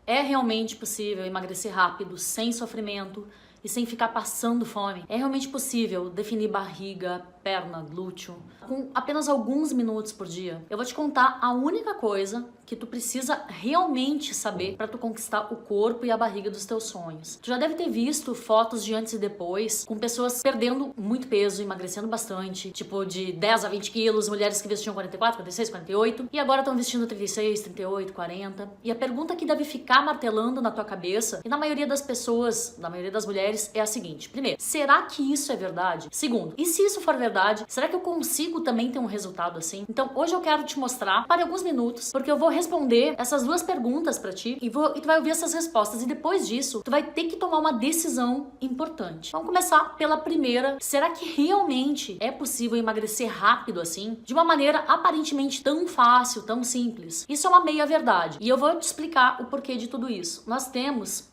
É realmente possível emagrecer rápido, sem sofrimento e sem ficar passando fome? É realmente possível definir barriga, perna, glúteo com apenas alguns minutos por dia? Eu vou te contar a única coisa que tu precisa realmente saber para tu conquistar o corpo e a barriga dos teus sonhos. Tu já deve ter visto fotos de antes e depois com pessoas perdendo muito peso, emagrecendo bastante, tipo de 10 a 20 quilos, mulheres que vestiam 44, 46, 48 e agora estão vestindo 36, 38, 40. E a pergunta que deve ficar martelando na tua cabeça e na maioria das pessoas, na maioria das mulheres, é a seguinte: primeiro, será que isso é verdade? Segundo, e se isso for verdade, será que eu consigo também ter um resultado assim? Então hoje eu quero te mostrar, para alguns minutos, porque eu vou responder essas duas perguntas pra ti e tu vai ouvir essas respostas e depois disso tu vai ter que tomar uma decisão importante. Vamos começar pela primeira. Será que realmente é possível emagrecer rápido assim? De uma maneira aparentemente tão fácil, tão simples? Isso é uma meia verdade e eu vou te explicar o porquê de tudo isso. Nós temos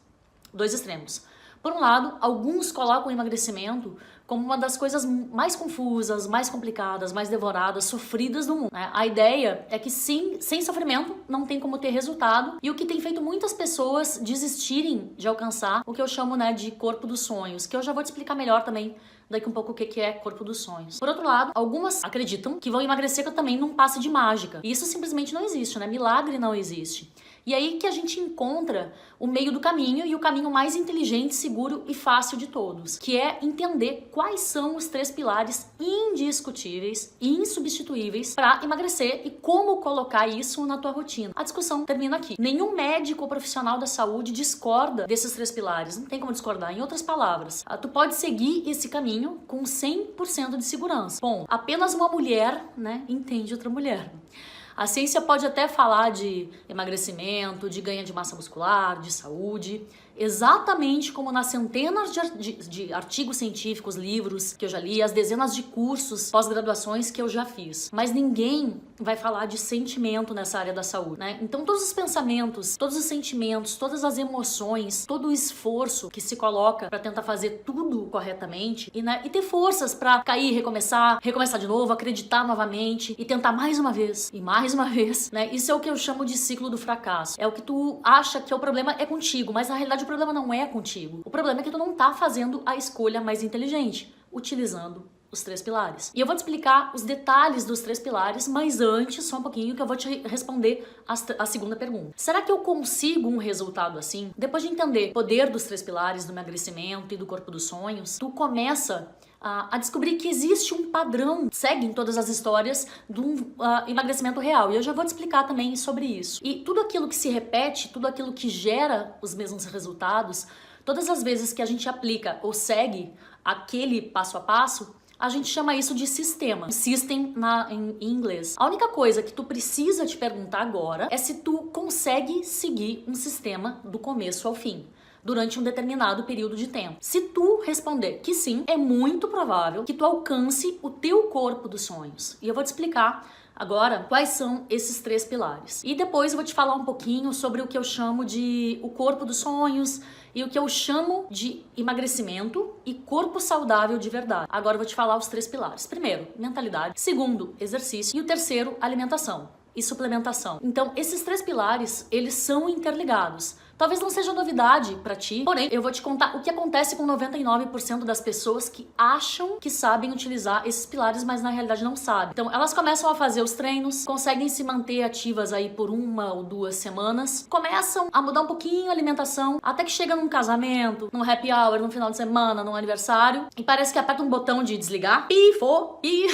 dois extremos. Por um lado, alguns colocam o emagrecimento como uma das coisas mais confusas, mais complicadas, mais devoradas, sofridas do mundo, né? A ideia é que sim, sem sofrimento não tem como ter resultado, e o que tem feito muitas pessoas desistirem de alcançar o que eu chamo, né, de corpo dos sonhos, que eu já vou te explicar melhor também daqui um pouco o que é corpo dos sonhos. Por outro lado, algumas acreditam que vão emagrecer também num passe de mágica. E isso simplesmente não existe, né? Milagre não existe. E aí que a gente encontra o meio do caminho e o caminho mais inteligente, seguro e fácil de todos, que é entender quais são os 3 pilares indiscutíveis e insubstituíveis para emagrecer e como colocar isso na tua rotina. A discussão termina aqui. Nenhum médico ou profissional da saúde discorda desses 3 pilares. Não tem como discordar. Em outras palavras, tu pode seguir esse caminho com 100% de segurança. Bom, apenas uma mulher, né, entende outra mulher. A ciência pode até falar de emagrecimento, de ganho de massa muscular, de saúde, exatamente como nas centenas de artigos científicos, livros que eu já li, as dezenas de cursos, pós-graduações que eu já fiz. Mas ninguém vai falar de sentimento nessa área da saúde, né? Então todos os pensamentos, todos os sentimentos, todas as emoções, todo o esforço que se coloca para tentar fazer tudo corretamente e ter forças para cair, recomeçar de novo, acreditar novamente e tentar mais uma vez e mais uma vez, né? Isso é o que eu chamo de ciclo do fracasso. É o que tu acha que o problema é contigo, mas na realidade o problema não é contigo. O problema é que tu não tá fazendo a escolha mais inteligente, utilizando os 3 pilares. E eu vou te explicar os detalhes dos 3 pilares, mas antes, só um pouquinho, que eu vou te responder a segunda pergunta. Será que eu consigo um resultado assim? Depois de entender o poder dos 3 pilares, do emagrecimento e do corpo dos sonhos, tu começa a descobrir que existe um padrão, segue em todas as histórias de um emagrecimento real. E eu já vou te explicar também sobre isso. E tudo aquilo que se repete, tudo aquilo que gera os mesmos resultados, todas as vezes que a gente aplica ou segue aquele passo a passo, a gente chama isso de sistema. System em inglês. A única coisa que tu precisa te perguntar agora é se tu consegue seguir um sistema do começo ao fim durante um determinado período de tempo. Se tu responder que sim, é muito provável que tu alcance o teu corpo dos sonhos. E eu vou te explicar agora quais são esses 3 pilares. E depois eu vou te falar um pouquinho sobre o que eu chamo de o corpo dos sonhos e o que eu chamo de emagrecimento e corpo saudável de verdade. Agora eu vou te falar os 3 pilares. Primeiro, mentalidade. Segundo, exercício. E o terceiro, alimentação e suplementação. Então, esses 3 pilares, eles são interligados. Talvez não seja novidade pra ti, porém, eu vou te contar o que acontece com 99% das pessoas que acham que sabem utilizar esses pilares, mas na realidade não sabem. Então, elas começam a fazer os treinos, conseguem se manter ativas aí por 1 ou 2 semanas, começam a mudar um pouquinho a alimentação, até que chega num casamento, num happy hour, num final de semana, num aniversário, e parece que aperta um botão de desligar, pifou, e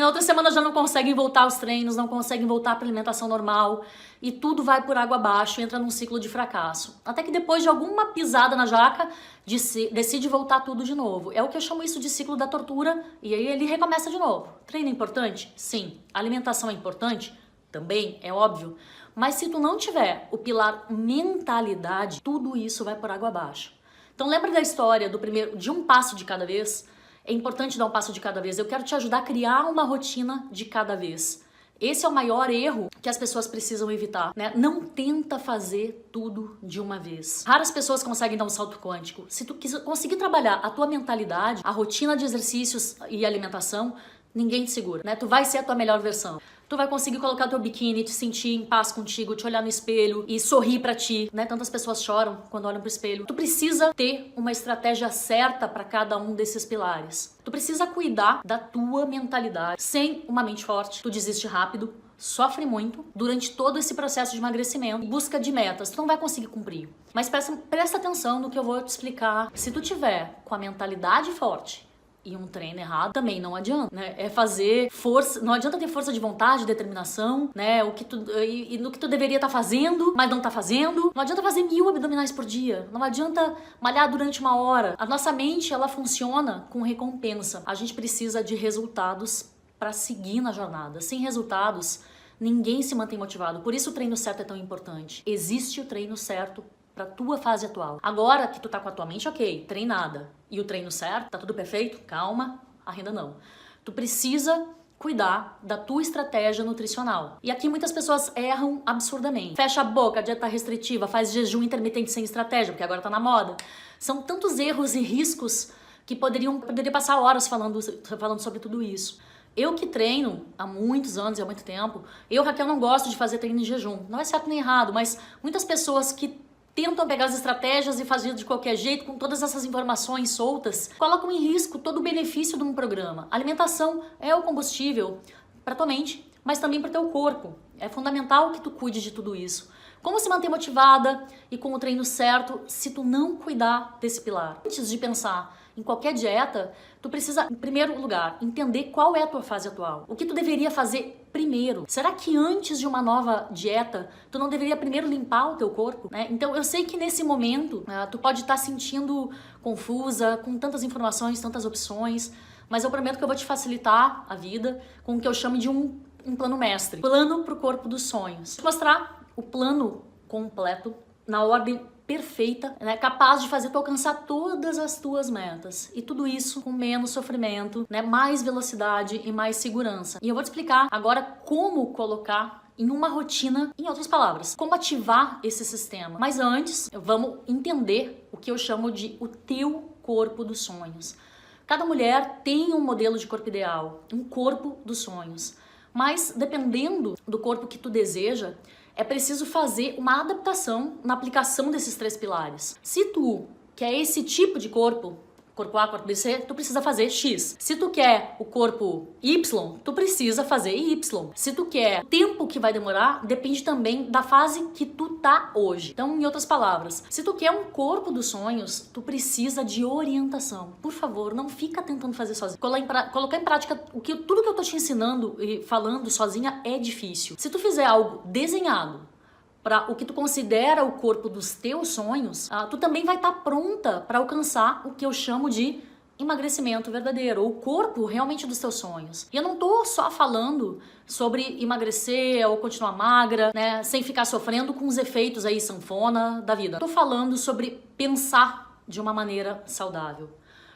na outra semana já não conseguem voltar aos treinos, não conseguem voltar pra alimentação normal, e tudo vai por água abaixo, entra num ciclo de fracasso. Até que depois de alguma pisada na jaca, decide voltar tudo de novo. É o que eu chamo isso de ciclo da tortura, e aí ele recomeça de novo. Treino é importante? Sim. Alimentação é importante? Também, é óbvio. Mas se tu não tiver o pilar mentalidade, tudo isso vai por água abaixo. Então lembra da história de um passo de cada vez? É importante dar um passo de cada vez. Eu quero te ajudar a criar uma rotina de cada vez. Esse é o maior erro que as pessoas precisam evitar, né? Não tenta fazer tudo de uma vez. Raras pessoas conseguem dar um salto quântico. Se tu conseguir trabalhar a tua mentalidade, a rotina de exercícios e alimentação, ninguém te segura, né? Tu vai ser a tua melhor versão. Tu vai conseguir colocar teu biquíni, te sentir em paz contigo, te olhar no espelho e sorrir pra ti, né? Tantas pessoas choram quando olham pro espelho. Tu precisa ter uma estratégia certa pra cada um desses pilares. Tu precisa cuidar da tua mentalidade. Sem uma mente forte, tu desiste rápido, sofre muito durante todo esse processo de emagrecimento, busca de metas, tu não vai conseguir cumprir. Mas presta atenção no que eu vou te explicar. Se tu tiver com a mentalidade forte e um treino errado, também não adianta, né? É fazer força, não adianta ter força de vontade, determinação, né? E no que tu deveria estar fazendo, mas não tá fazendo. Não adianta fazer 1000 abdominais por dia. Não adianta malhar durante 1 hora. A nossa mente, ela funciona com recompensa. A gente precisa de resultados para seguir na jornada. Sem resultados, ninguém se mantém motivado. Por isso o treino certo é tão importante. Existe o treino certo pra tua fase atual. Agora que tu tá com a tua mente ok, treinada, e o treino certo, tá tudo perfeito? Calma, ainda não. Tu precisa cuidar da tua estratégia nutricional. E aqui muitas pessoas erram absurdamente. Fecha a boca, dieta restritiva, faz jejum intermitente sem estratégia, porque agora tá na moda. São tantos erros e riscos que poderia passar horas falando sobre tudo isso. Eu que treino há muitos anos e há muito tempo, Raquel, não gosto de fazer treino em jejum. Não é certo nem errado, mas muitas pessoas que tentam pegar as estratégias e fazer de qualquer jeito, com todas essas informações soltas, colocam em risco todo o benefício de um programa. A alimentação é o combustível para tua mente, mas também para teu corpo. É fundamental que tu cuide de tudo isso. Como se manter motivada e com o treino certo se tu não cuidar desse pilar? Antes de pensar em qualquer dieta, tu precisa, em primeiro lugar, entender qual é a tua fase atual. O que tu deveria fazer primeiro? Será que antes de uma nova dieta, tu não deveria primeiro limpar o teu corpo, né? Então, eu sei que nesse momento, tu pode estar sentindo confusa, com tantas informações, tantas opções, mas eu prometo que eu vou te facilitar a vida com o que eu chamo de um plano mestre. Plano pro corpo dos sonhos. Vou mostrar o plano completo, na ordem perfeita, né, capaz de fazer tu alcançar todas as tuas metas. E tudo isso com menos sofrimento, né, mais velocidade e mais segurança. E eu vou te explicar agora como colocar em uma rotina, em outras palavras, como ativar esse sistema. Mas antes, vamos entender o que eu chamo de o teu corpo dos sonhos. Cada mulher tem um modelo de corpo ideal, um corpo dos sonhos. Mas dependendo do corpo que tu deseja, é preciso fazer uma adaptação na aplicação desses 3 pilares. Se tu quer esse tipo de corpo A, corpo B, C, tu precisa fazer X. Se tu quer o corpo Y, tu precisa fazer Y. Se tu quer o tempo que vai demorar, depende também da fase que tu tá hoje. Então, em outras palavras, se tu quer um corpo dos sonhos, tu precisa de orientação. Por favor, não fica tentando fazer sozinho. Colocar em prática tudo que eu tô te ensinando e falando sozinha é difícil. Se tu fizer algo desenhado para o que tu considera o corpo dos teus sonhos, tu também vai estar pronta para alcançar o que eu chamo de emagrecimento verdadeiro, ou o corpo realmente dos teus sonhos. E eu não tô só falando sobre emagrecer ou continuar magra, né, sem ficar sofrendo com os efeitos aí sanfona da vida. Tô falando sobre pensar de uma maneira saudável.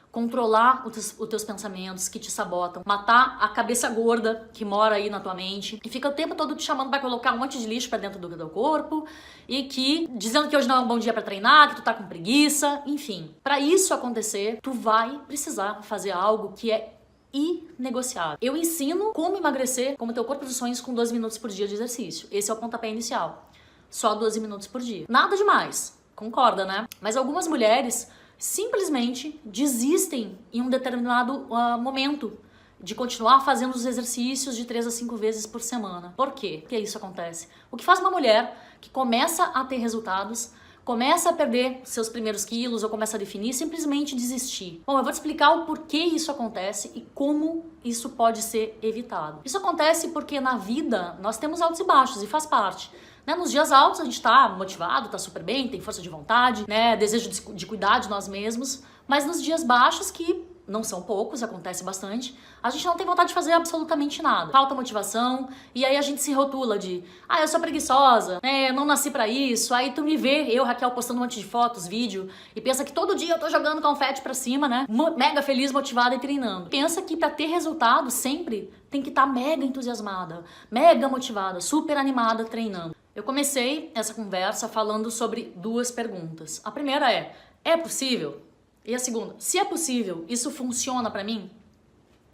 Controlar os teus pensamentos que te sabotam, matar a cabeça gorda que mora aí na tua mente e fica o tempo todo te chamando para colocar um monte de lixo para dentro do teu corpo e que dizendo que hoje não é um bom dia para treinar, que tu tá com preguiça, enfim. Para isso acontecer, tu vai precisar fazer algo que é inegociável. Eu ensino como emagrecer como teu corpo dos sonhos com 12 minutos por dia de exercício. Esse é o pontapé inicial. Só 12 minutos por dia. Nada demais. Concorda, né? Mas algumas mulheres simplesmente desistem em um determinado momento de continuar fazendo os exercícios de 3 a 5 vezes por semana. Por quê? Por que isso acontece? O que faz uma mulher que começa a ter resultados, começa a perder seus primeiros quilos ou começa a definir, simplesmente desistir. Bom, eu vou te explicar o porquê isso acontece e como isso pode ser evitado. Isso acontece porque na vida nós temos altos e baixos e faz parte. Né? Nos dias altos a gente tá motivado, tá super bem, tem força de vontade, né? Desejo de cuidar de nós mesmos, mas nos dias baixos, que não são poucos, acontece bastante, a gente não tem vontade de fazer absolutamente nada. Falta motivação, e aí a gente se rotula de eu sou preguiçosa, né? Eu não nasci pra isso. Aí tu me vê, Raquel, postando um monte de fotos, vídeo, e pensa que todo dia eu tô jogando confete pra cima, né? Mega feliz, motivada e treinando. Pensa que pra ter resultado sempre tem que estar mega entusiasmada, mega motivada, super animada treinando. Eu comecei essa conversa falando sobre 2 perguntas. A primeira é possível? E a segunda, se é possível, isso funciona pra mim?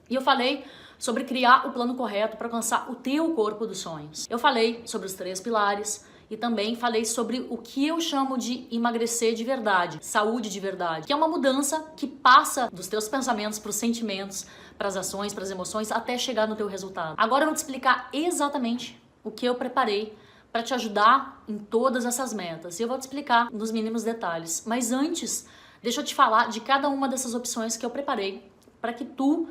E eu falei sobre criar o plano correto para alcançar o teu corpo dos sonhos. Eu falei sobre os 3 pilares e também falei sobre o que eu chamo de emagrecer de verdade, saúde de verdade, que é uma mudança que passa dos teus pensamentos para os sentimentos, para as ações, para as emoções, até chegar no teu resultado. Agora eu vou te explicar exatamente o que eu preparei para te ajudar em todas essas metas. E eu vou te explicar nos mínimos detalhes. Mas antes, deixa eu te falar de cada uma dessas opções que eu preparei para que tu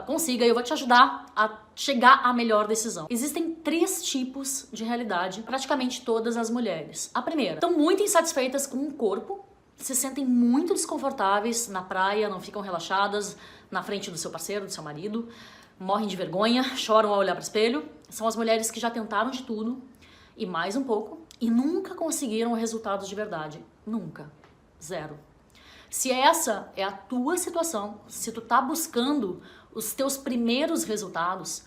consiga, eu vou te ajudar a chegar à melhor decisão. Existem 3 tipos de realidade, praticamente todas as mulheres. A primeira, estão muito insatisfeitas com o corpo, se sentem muito desconfortáveis na praia, não ficam relaxadas na frente do seu parceiro, do seu marido, morrem de vergonha, choram ao olhar para o espelho. São as mulheres que já tentaram de tudo e mais um pouco e nunca conseguiram resultados de verdade. Nunca. Zero. Se essa é a tua situação, se tu tá buscando os teus primeiros resultados,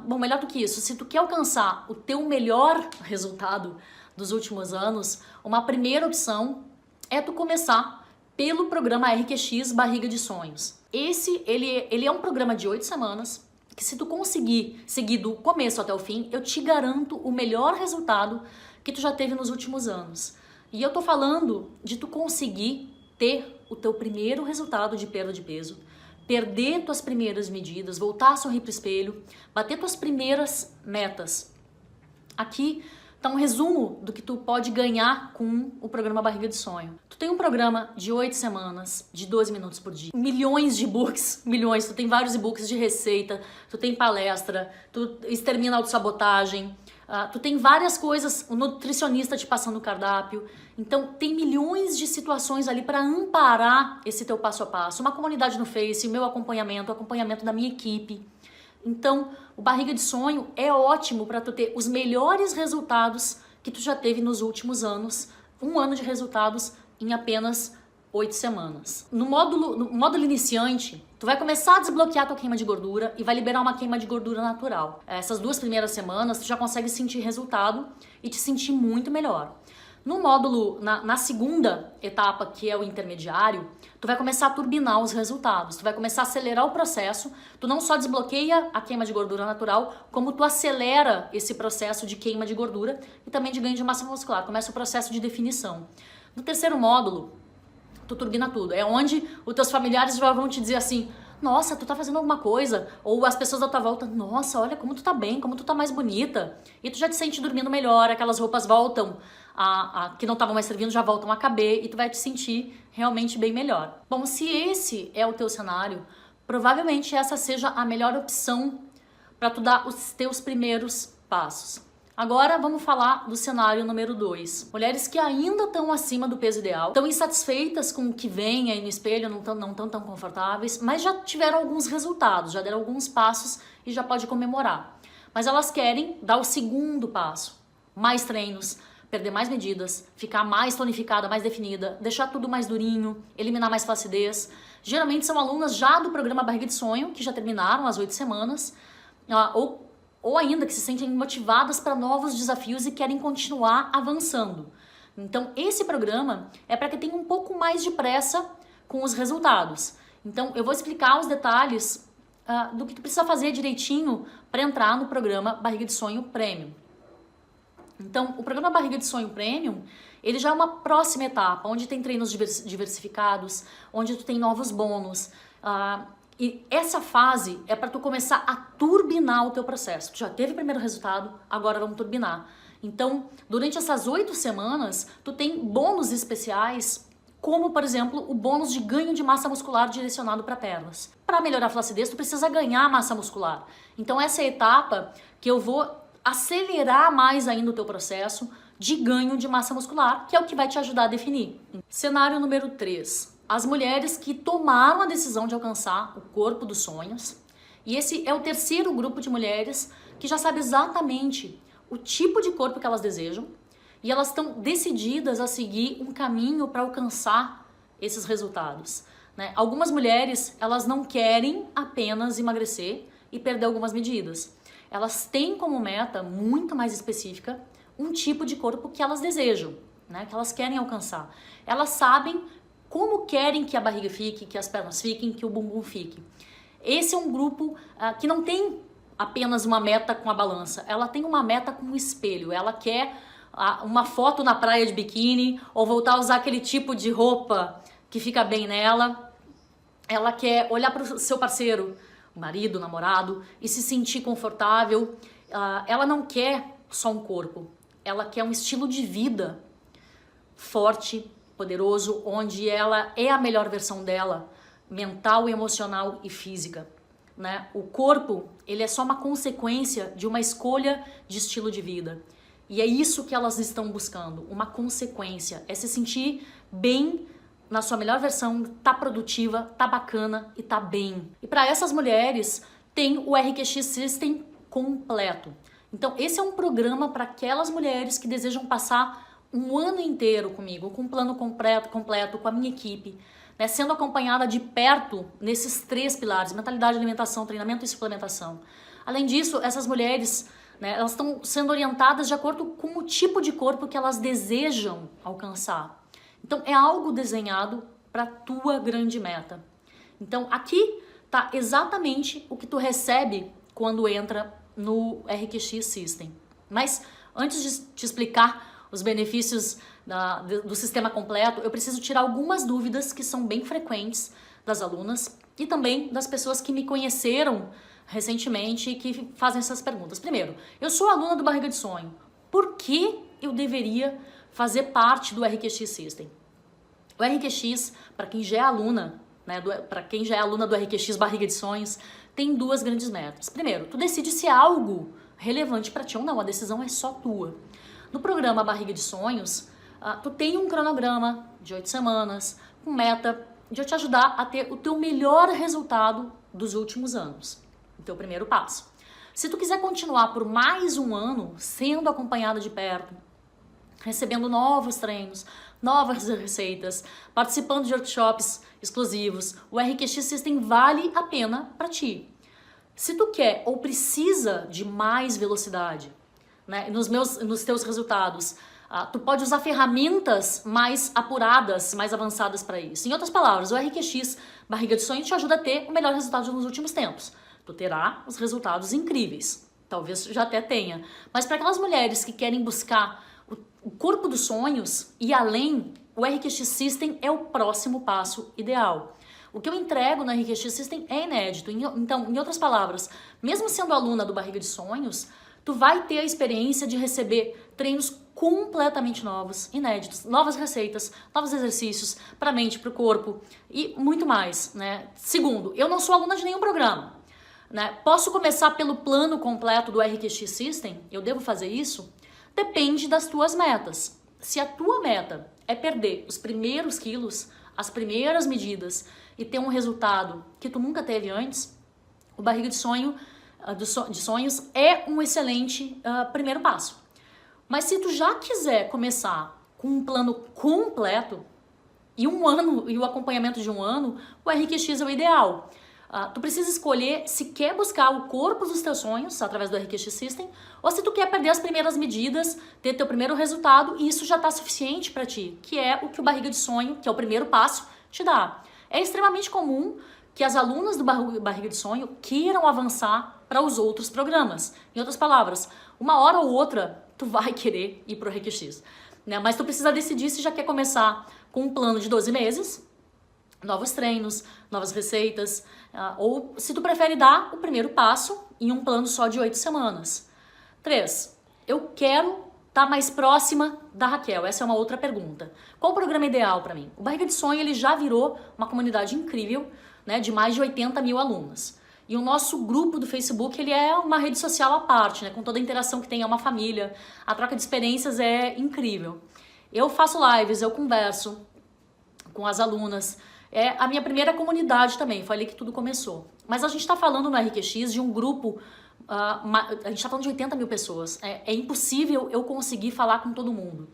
bom, melhor do que isso, se tu quer alcançar o teu melhor resultado dos últimos anos, uma primeira opção é tu começar pelo programa RQX Barriga de Sonhos. Ele é um programa de 8 semanas, que se tu conseguir seguir do começo até o fim, eu te garanto o melhor resultado que tu já teve nos últimos anos. E eu tô falando de tu conseguir ter o teu primeiro resultado de perda de peso, perder tuas primeiras medidas, voltar a sorrir pro espelho, bater tuas primeiras metas. Aqui tá um resumo do que tu pode ganhar com o programa Barriga de Sonho. Tu tem um programa de 8 semanas, de 12 minutos por dia, milhões de e-books, milhões, tu tem vários e-books de receita, tu tem palestra, tu extermina a autossabotagem, tu tem várias coisas, o nutricionista te passando o cardápio. Então tem milhões de situações ali para amparar esse teu passo a passo. Uma comunidade no Face, o meu acompanhamento, o acompanhamento da minha equipe. Então o Barriga de Sonho é ótimo para tu ter os melhores resultados que tu já teve nos últimos anos. 1 ano de resultados em apenas 8 semanas. No módulo iniciante, tu vai começar a desbloquear tua queima de gordura e vai liberar uma queima de gordura natural. Essas 2 primeiras semanas, tu já consegue sentir resultado e te sentir muito melhor. No módulo, na segunda etapa, que é o intermediário, tu vai começar a turbinar os resultados, tu vai começar a acelerar o processo, tu não só desbloqueia a queima de gordura natural, como tu acelera esse processo de queima de gordura e também de ganho de massa muscular, começa o processo de definição. No terceiro módulo, tu turbina tudo, é onde os teus familiares já vão te dizer assim: nossa, tu tá fazendo alguma coisa, ou as pessoas da tua volta: nossa, olha como tu tá bem, como tu tá mais bonita, e tu já te sente dormindo melhor, aquelas roupas voltam, que não estavam mais servindo já voltam a caber, e tu vai te sentir realmente bem melhor. Bom, se esse é o teu cenário, provavelmente essa seja a melhor opção para tu dar os teus primeiros passos. Agora vamos falar do cenário número 2. Mulheres que ainda estão acima do peso ideal, estão insatisfeitas com o que vem aí no espelho, não estão tão confortáveis, mas já tiveram alguns resultados, já deram alguns passos e já pode comemorar. Mas elas querem dar o segundo passo, mais treinos, perder mais medidas, ficar mais tonificada, mais definida, deixar tudo mais durinho, eliminar mais flacidez. Geralmente são alunas já do programa Barriga de Sonho, que já terminaram as 8 semanas, ou ainda que se sentem motivadas para novos desafios e querem continuar avançando. Então esse programa é para quem tem um pouco mais de pressa com os resultados. Então eu vou explicar os detalhes do que tu precisa fazer direitinho para entrar no programa Barriga de Sonho Premium. Então o programa Barriga de Sonho Premium, ele já é uma próxima etapa, onde tem treinos diversificados, onde tu tem novos bônus. E essa fase é para tu começar a turbinar o teu processo. Tu já teve o primeiro resultado, agora vamos turbinar. Então, durante essas 8 semanas, tu tem bônus especiais, como, por exemplo, o bônus de ganho de massa muscular direcionado para pernas. Para melhorar a flacidez, tu precisa ganhar massa muscular. Então, essa é a etapa que eu vou acelerar mais ainda o teu processo de ganho de massa muscular, que é o que vai te ajudar a definir. Cenário número 3. As mulheres que tomaram a decisão de alcançar o corpo dos sonhos. E esse é o terceiro grupo de mulheres que já sabe exatamente o tipo de corpo que elas desejam e elas estão decididas a seguir um caminho para alcançar esses resultados, né? Algumas mulheres, elas não querem apenas emagrecer e perder algumas medidas. Elas têm como meta muito mais específica um tipo de corpo que elas desejam, né? Que elas querem alcançar. Elas sabem como querem que a barriga fique, que as pernas fiquem, que o bumbum fique. Esse é um grupo que não tem apenas uma meta com a balança, ela tem uma meta com o espelho. Ela quer uma foto na praia de biquíni ou voltar a usar aquele tipo de roupa que fica bem nela. Ela quer olhar para o seu parceiro, o marido, o namorado, e se sentir confortável. Ela não quer só um corpo, ela quer um estilo de vida forte, poderoso, onde ela é a melhor versão dela, mental, emocional e física, né? O corpo, ele é só uma consequência de uma escolha de estilo de vida. E é isso que elas estão buscando, uma consequência, é se sentir bem na sua melhor versão, tá produtiva, tá bacana e tá bem. E para essas mulheres tem o RQX System completo. Então esse é um programa para aquelas mulheres que desejam passar um ano inteiro comigo, com um plano completo com a minha equipe, né, sendo acompanhada de perto nesses 3 pilares: mentalidade, alimentação, treinamento e suplementação. Além disso, essas mulheres, né, elas estão sendo orientadas de acordo com o tipo de corpo que elas desejam alcançar. Então é algo desenhado para a tua grande meta. Então aqui tá exatamente o que tu recebe quando entra no RQX System. Mas antes de te explicar os benefícios do sistema completo, eu preciso tirar algumas dúvidas que são bem frequentes das alunas e também das pessoas que me conheceram recentemente e que fazem essas perguntas. Primeiro, eu sou aluna do Barriga de Sonho. Por que eu deveria fazer parte do RQX System? O RQX, para quem já é aluna, né, para quem já é aluna do RQX Barriga de Sonhos, tem 2 grandes metas. Primeiro, tu decide se é algo relevante para ti ou não, a decisão é só tua. No programa Barriga de Sonhos, tu tem um cronograma de 8 semanas, com meta de eu te ajudar a ter o teu melhor resultado dos últimos anos. O teu primeiro passo. Se tu quiser continuar por mais um ano, sendo acompanhada de perto, recebendo novos treinos, novas receitas, participando de workshops exclusivos, o RQX System vale a pena para ti. Se tu quer ou precisa de mais velocidade, né, nos teus resultados, tu pode usar ferramentas mais apuradas, mais avançadas para isso. Em outras palavras, o RQX Barriga de Sonho te ajuda a ter o melhor resultado nos últimos tempos. Tu terá os resultados incríveis, talvez já até tenha. Mas para aquelas mulheres que querem buscar o corpo dos sonhos e além, o RQX System é o próximo passo ideal. O que eu entrego no RQX System é inédito. Então, em outras palavras, mesmo sendo aluna do Barriga de Sonhos, tu vai ter a experiência de receber treinos completamente novos, inéditos, novas receitas, novos exercícios para a mente, para o corpo e muito mais, né? Segundo, eu não sou aluna de nenhum programa, né? Posso começar pelo plano completo do RQX System? Eu devo fazer isso? Depende das tuas metas. Se a tua meta é perder os primeiros quilos, as primeiras medidas e ter um resultado que tu nunca teve antes, o Barriga de Sonhos é um excelente primeiro passo. Mas se tu já quiser começar com um plano completo e um ano e o acompanhamento de um ano, o RQX é o ideal. Tu precisa escolher se quer buscar o corpo dos teus sonhos através do RQX System ou se tu quer perder as primeiras medidas, ter teu primeiro resultado e isso já está suficiente para ti, que é o que o Barriga de Sonho, que é o primeiro passo, te dá. É extremamente comum que as alunas do Barriga de Sonho queiram avançar para os outros programas. Em outras palavras, uma hora ou outra tu vai querer ir para o RQX, né? Mas tu precisa decidir se já quer começar com um plano de 12 meses, novos treinos, novas receitas, ou se tu prefere dar o primeiro passo em um plano só de 8 semanas. 3. Eu quero estar mais próxima da Raquel. Essa é uma outra pergunta. Qual o programa ideal para mim? O Barriga de Sonho ele já virou uma comunidade incrível, né, de mais de 80 mil alunos. E o nosso grupo do Facebook ele é uma rede social à parte, né, com toda a interação que tem, é uma família. A troca de experiências é incrível. Eu faço lives, eu converso com as alunas. É a minha primeira comunidade também, foi ali que tudo começou. Mas a gente está falando no RQX de um grupo, a gente está falando de 80 mil pessoas. É impossível eu conseguir falar com todo mundo.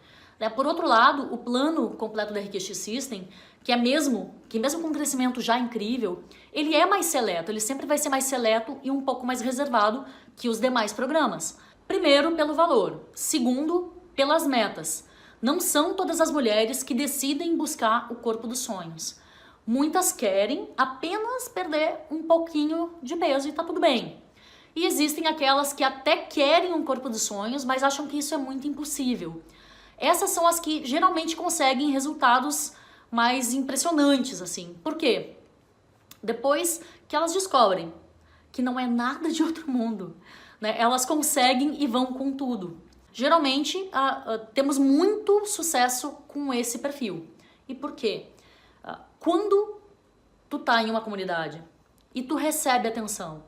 Por outro lado, o plano completo do RQX System, que mesmo com um crescimento já incrível, ele é mais seleto, ele sempre vai ser mais seleto e um pouco mais reservado que os demais programas. Primeiro, pelo valor. Segundo, pelas metas. Não são todas as mulheres que decidem buscar o corpo dos sonhos. Muitas querem apenas perder um pouquinho de peso e tá tudo bem. E existem aquelas que até querem um corpo dos sonhos, mas acham que isso é muito impossível. Essas são as que geralmente conseguem resultados mais impressionantes, assim. Por quê? Depois que elas descobrem que não é nada de outro mundo, né? Elas conseguem e vão com tudo. Geralmente, temos muito sucesso com esse perfil. E por quê? Quando tu tá em uma comunidade e tu recebe atenção,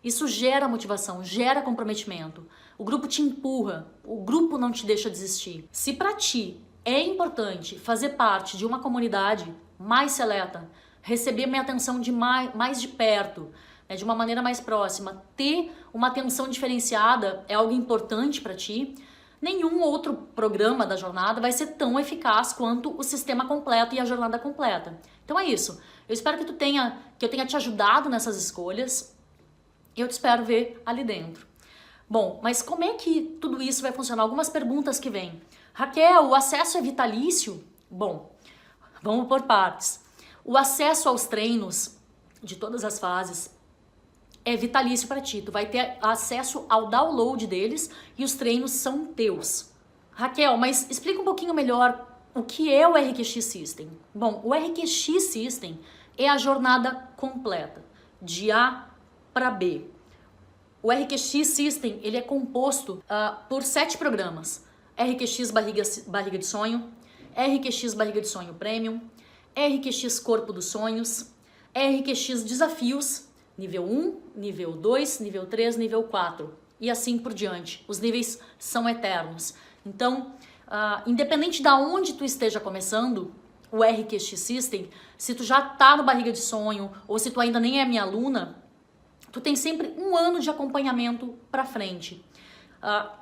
isso gera motivação, gera comprometimento. O grupo te empurra, o grupo não te deixa desistir. Se pra ti é importante fazer parte de uma comunidade mais seleta, receber minha atenção de mais de perto, né, de uma maneira mais próxima, ter uma atenção diferenciada é algo importante pra ti, nenhum outro programa da jornada vai ser tão eficaz quanto o sistema completo e a jornada completa. Então é isso. Eu espero que eu tenha te ajudado nessas escolhas. Eu te espero ver ali dentro. Bom, mas como é que tudo isso vai funcionar? Algumas perguntas que vêm. Raquel, o acesso é vitalício? Bom, vamos por partes. O acesso aos treinos de todas as fases é vitalício para ti. Tu vai ter acesso ao download deles e os treinos são teus. Raquel, mas explica um pouquinho melhor o que é o RQX System. Bom, o RQX System é a jornada completa, de A para B. O RQX System ele é composto por 7 programas. RQX Barriga de Sonho, RQX Barriga de Sonho Premium, RQX Corpo dos Sonhos, RQX Desafios, nível 1, nível 2, nível 3, nível 4 e assim por diante. Os níveis são eternos. Então, independente de onde tu esteja começando, o RQX System, se tu já tá no Barriga de Sonho ou se tu ainda nem é minha aluna, tu tem sempre um ano de acompanhamento para frente.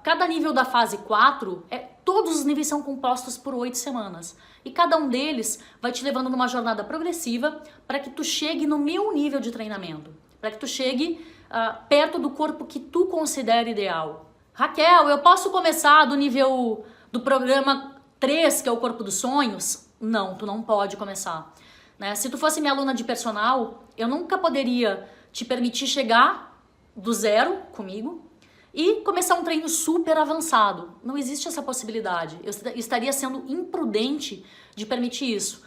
Cada nível da fase 4, todos os níveis são compostos por 8 semanas. E cada um deles vai te levando numa jornada progressiva para que tu chegue no meu nível de treinamento. Para que tu chegue perto do corpo que tu considera ideal. Raquel, eu posso começar do nível do programa 3, que é o Corpo dos Sonhos? Não, tu não pode começar. Né? Se tu fosse minha aluna de personal, eu nunca poderia te permitir chegar do zero comigo e começar um treino super avançado. Não existe essa possibilidade. Eu estaria sendo imprudente de permitir isso.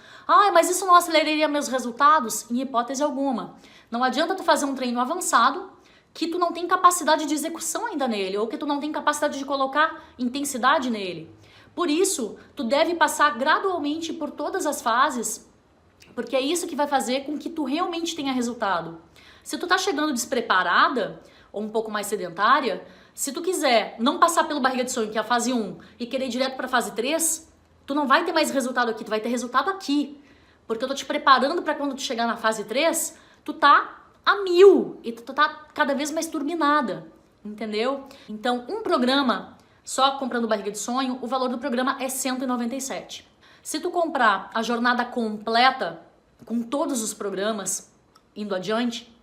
Mas isso não aceleraria meus resultados? Em hipótese alguma. Não adianta tu fazer um treino avançado que tu não tem capacidade de execução ainda nele, ou que tu não tem capacidade de colocar intensidade nele. Por isso, tu deve passar gradualmente por todas as fases, porque é isso que vai fazer com que tu realmente tenha resultado. Se tu tá chegando despreparada, ou um pouco mais sedentária, se tu quiser não passar pelo Barriga de Sonho, que é a fase 1, e querer ir direto pra fase 3, tu não vai ter mais resultado aqui, tu vai ter resultado aqui. Porque eu tô te preparando pra quando tu chegar na fase 3, tu tá a 1000 e tu tá cada vez mais turbinada, entendeu? Então, um programa, só comprando Barriga de Sonho, o valor do programa é 197. Se tu comprar a jornada completa, com todos os programas, indo adiante,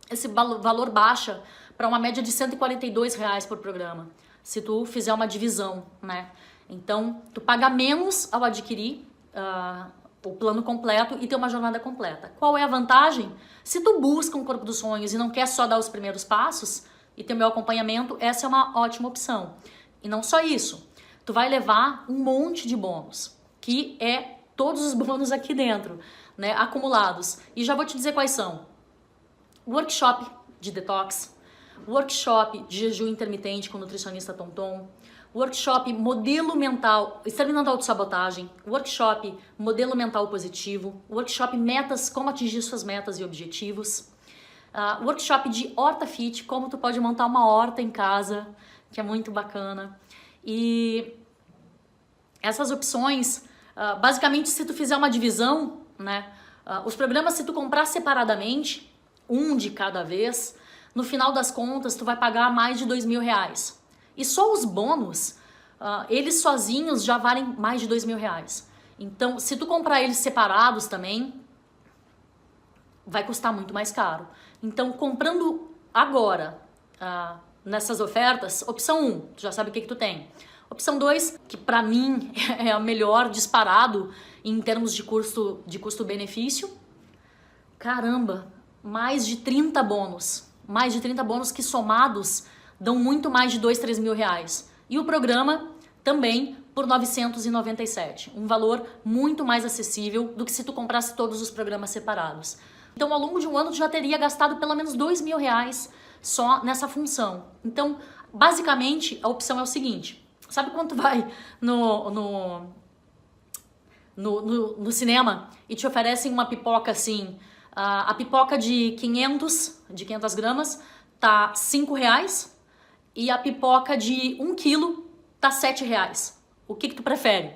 esse valor baixa para uma média de R$142 por programa, se tu fizer uma divisão, né? Então, tu paga menos ao adquirir o plano completo e ter uma jornada completa. Qual é a vantagem? Se tu busca um corpo dos sonhos e não quer só dar os primeiros passos e ter o meu acompanhamento, essa é uma ótima opção. E não só isso, tu vai levar um monte de bônus, que é todos os bônus aqui dentro, né, acumulados. E já vou te dizer quais são. Workshop de detox, workshop de jejum intermitente com o nutricionista Tonton, workshop modelo mental, exterminando a autossabotagem, workshop modelo mental positivo, workshop metas, como atingir suas metas e objetivos, workshop de horta fit, como tu pode montar uma horta em casa, que é muito bacana. E essas opções, basicamente, se tu fizer uma divisão, né, os programas, se tu comprar separadamente, um de cada vez, no final das contas, tu vai pagar mais de R$2.000. E só os bônus, eles sozinhos já valem mais de R$2.000. Então, se tu comprar eles separados também, vai custar muito mais caro. Então, comprando agora, nessas ofertas, opção 1, tu já sabe o que tu tem. Opção 2, que pra mim é a melhor disparado em termos de custo-benefício. Caramba, mais de 30 bônus. Mais de 30 bônus que somados dão muito mais de 2, 3 mil reais. E o programa também por 997. Um valor muito mais acessível do que se tu comprasse todos os programas separados. Então, ao longo de um ano, tu já teria gastado pelo menos 2 mil reais só nessa função. Então, basicamente, a opção é o seguinte. Sabe quando tu vai no cinema e te oferecem uma pipoca assim, a pipoca de 500 gramas tá 5 reais e a pipoca de 1 quilo tá 7 reais. O que tu prefere?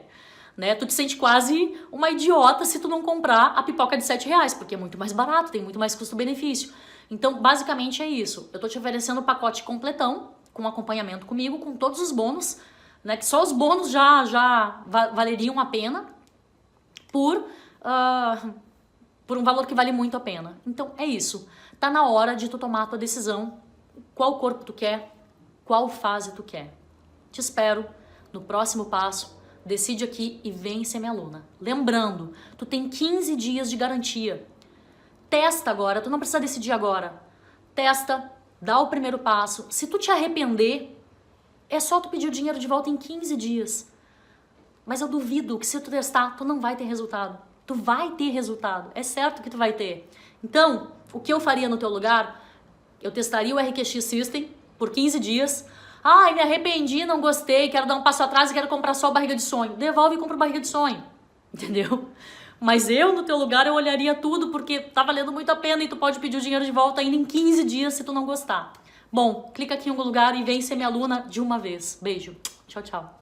Né? Tu te sente quase uma idiota se tu não comprar a pipoca de 7 reais, porque é muito mais barato, tem muito mais custo-benefício. Então, basicamente é isso. Eu tô te oferecendo o pacote completão, com acompanhamento comigo, com todos os bônus, né? Que só os bônus já valeriam a pena por um valor que vale muito a pena. Então, é isso. Tá na hora de tu tomar a tua decisão. Qual corpo tu quer? Qual fase tu quer? Te espero no próximo passo. Decide aqui e vem ser minha aluna. Lembrando, tu tem 15 dias de garantia. Testa agora, tu não precisa decidir agora. Testa, dá o primeiro passo. Se tu te arrepender, é só tu pedir o dinheiro de volta em 15 dias. Mas eu duvido que se tu testar, tu não vai ter resultado. Tu vai ter resultado, é certo que tu vai ter. Então, o que eu faria no teu lugar? Eu testaria o RQX System por 15 dias. Ai, me arrependi, não gostei, quero dar um passo atrás e quero comprar só barriga de sonho. Devolve e compra barriga de sonho, entendeu? Mas eu, no teu lugar, eu olharia tudo porque tá valendo muito a pena e tu pode pedir o dinheiro de volta ainda em 15 dias se tu não gostar. Bom, clica aqui em algum lugar e vem ser minha aluna de uma vez. Beijo. Tchau, tchau.